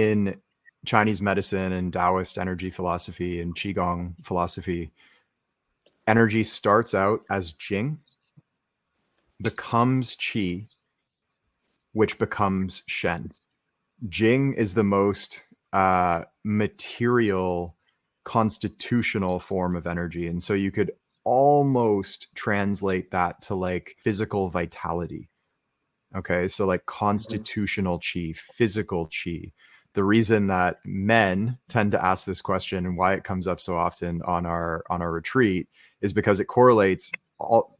in Chinese medicine and Taoist energy philosophy and Qigong philosophy, energy starts out as Jing, becomes Qi, which becomes Shen. Jing is the most material, constitutional form of energy. And so you could almost translate that to like physical vitality. Okay, so like constitutional Qi, physical Qi. The reason that men tend to ask this question and why it comes up so often on our retreat is because it correlates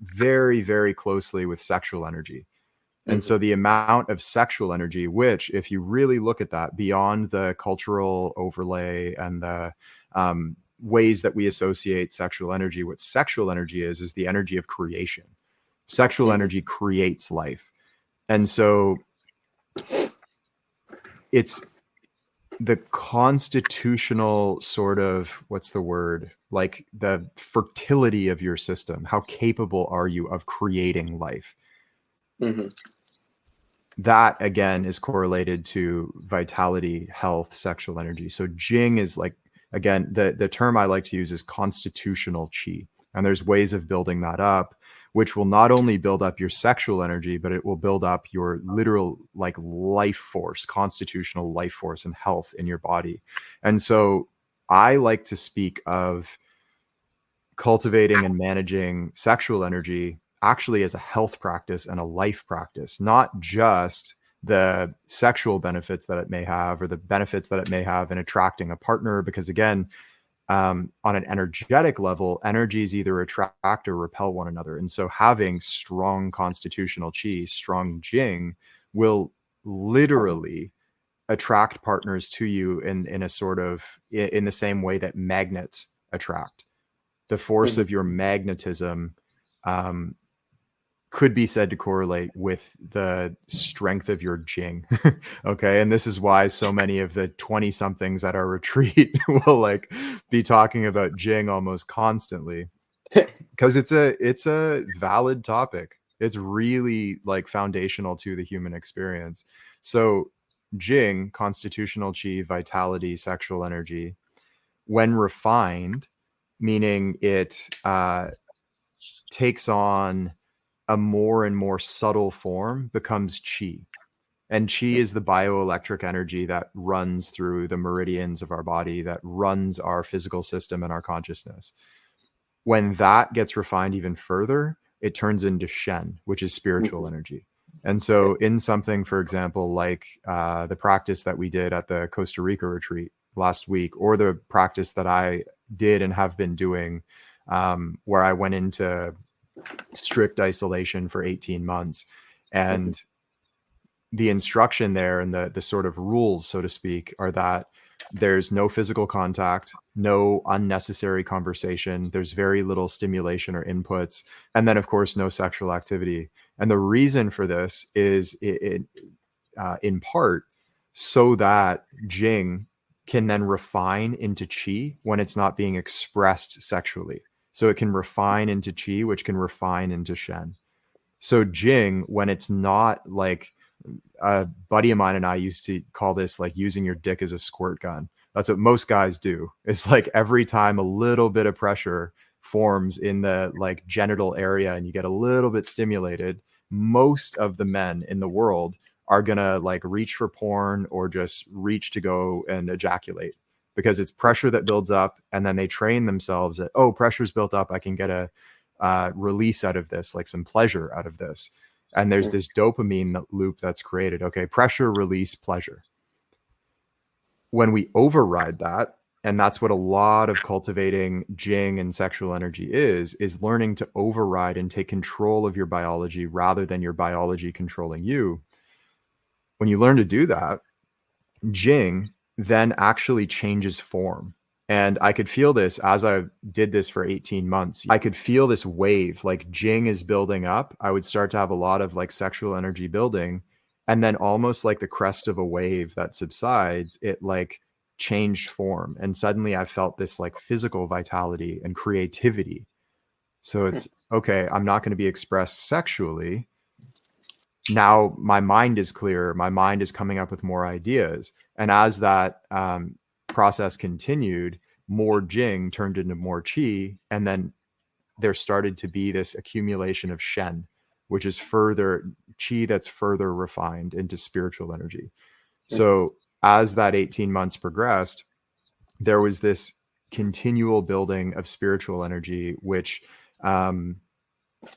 very, very closely with sexual energy. And so the amount of sexual energy, which if you really look at that beyond the cultural overlay and the ways that we associate sexual energy, what sexual energy is the energy of creation. Sexual energy creates life. And so it's the constitutional sort of, what's the word? Like the fertility of your system. How capable are you of creating life? That again is correlated to vitality, health, sexual energy. So Jing is like, again, the term I like to use is constitutional Qi. And there's ways of building that up, which will not only build up your sexual energy, but it will build up your literal like life force, constitutional life force and health in your body. And so I like to speak of cultivating and managing sexual energy actually as a health practice and a life practice, not just the sexual benefits that it may have or the benefits that it may have in attracting a partner. Because again, on an energetic level, energies either attract or repel one another. And so having strong constitutional Qi, strong Jing will literally attract partners to you in a sort of, in the same way that magnets attract. The force of your magnetism could be said to correlate with the strength of your Jing. Okay. And this is why so many of the 20 somethings at our retreat will like be talking about Jing almost constantly, because it's a valid topic. It's really like foundational to the human experience. So Jing, constitutional Qi, vitality, sexual energy, when refined, meaning it takes on a more and more subtle form, becomes Qi. And Qi is the bioelectric energy that runs through the meridians of our body, that runs our physical system and our consciousness. When that gets refined even further, it turns into Shen, which is spiritual energy. And so in something, for example, like the practice that we did at the Costa Rica retreat last week, or the practice that I did and have been doing, where I went into strict isolation for 18 months. And the instruction there and the sort of rules, so to speak, are that there's no physical contact, no unnecessary conversation, there's very little stimulation or inputs, and then of course no sexual activity. And the reason for this is in part so that Jing can then refine into Qi when it's not being expressed sexually. So it can refine into Qi, which can refine into Shen. So Jing, when it's not like, a buddy of mine and I used to call this like using your dick as a squirt gun. That's what most guys do. It's like every time a little bit of pressure forms in the like genital area and you get a little bit stimulated, most of the men in the world are gonna like reach for porn or just reach to go and ejaculate, because it's pressure that builds up, and then they train themselves that, oh, pressure's built up, I can get a release out of this, like some pleasure out of this. And there's this dopamine loop that's created. Okay, pressure, release, pleasure. When we override that, and that's what a lot of cultivating Jing and sexual energy is learning to override and take control of your biology rather than your biology controlling you. When you learn to do that, Jing then actually changes form. And I could feel this as I did this for 18 months. I could feel this wave, like Jing is building up. I would start to have a lot of like sexual energy building. And then almost like the crest of a wave that subsides, it like changed form. And suddenly I felt this like physical vitality and creativity. So it's, okay, I'm not going to be expressed sexually. Now my mind is clear. My mind is coming up with more ideas. And as that process continued, more Jing turned into more Qi, and then there started to be this accumulation of Shen, which is further Qi that's further refined into spiritual energy. So as that 18 months progressed, there was this continual building of spiritual energy, which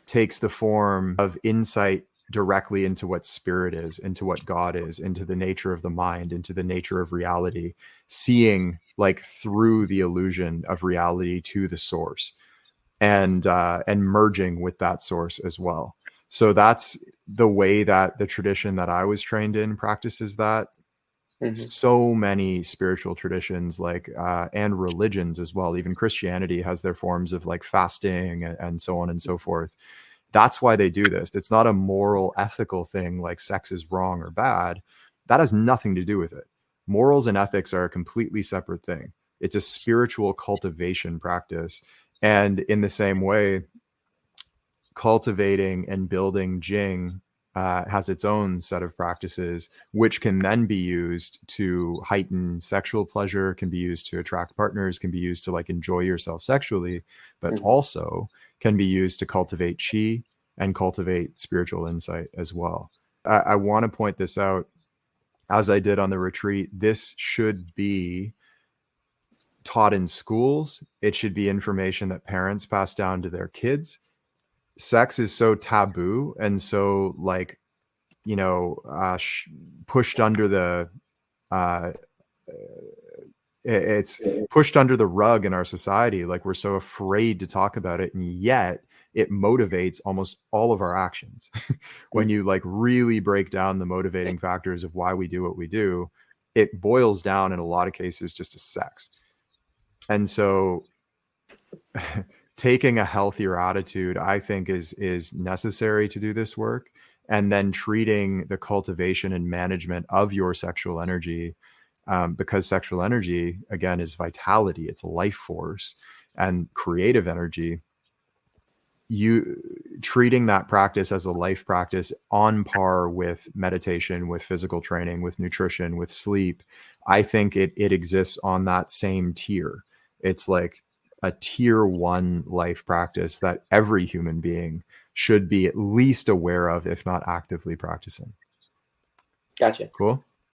takes the form of insight directly into what spirit is, into what God is, into the nature of the mind, into the nature of reality, seeing like through the illusion of reality to the source, and merging with that source as well. So that's the way that the tradition that I was trained in practices that. So many spiritual traditions, like and religions as well, even Christianity has their forms of like fasting and so on and so forth. That's why they do this. It's not a moral, ethical thing like sex is wrong or bad. That has nothing to do with it. Morals and ethics are a completely separate thing. It's a spiritual cultivation practice. And in the same way, cultivating and building Jing has its own set of practices, which can then be used to heighten sexual pleasure, can be used to attract partners, can be used to like enjoy yourself sexually, but also can be used to cultivate Qi and cultivate spiritual insight as well. I want to point this out, as I did on the retreat. This should be taught in schools. It should be information that parents pass down to their kids. Sex is so taboo and so like, you know, pushed under the it's pushed under the rug in our society. Like, we're so afraid to talk about it, and yet it motivates almost all of our actions. When you like really break down the motivating factors of why we do what we do, it boils down in a lot of cases just to sex. And so taking a healthier attitude, I think, is necessary to do this work. And then treating the cultivation and management of your sexual energy, because sexual energy, again, is vitality, it's life force and creative energy. You treating that practice as a life practice on par with meditation, with physical training, with nutrition, with sleep, I think it exists on that same tier. It's like a tier 1 life practice that every human being should be at least aware of, if not actively practicing. Gotcha. Cool.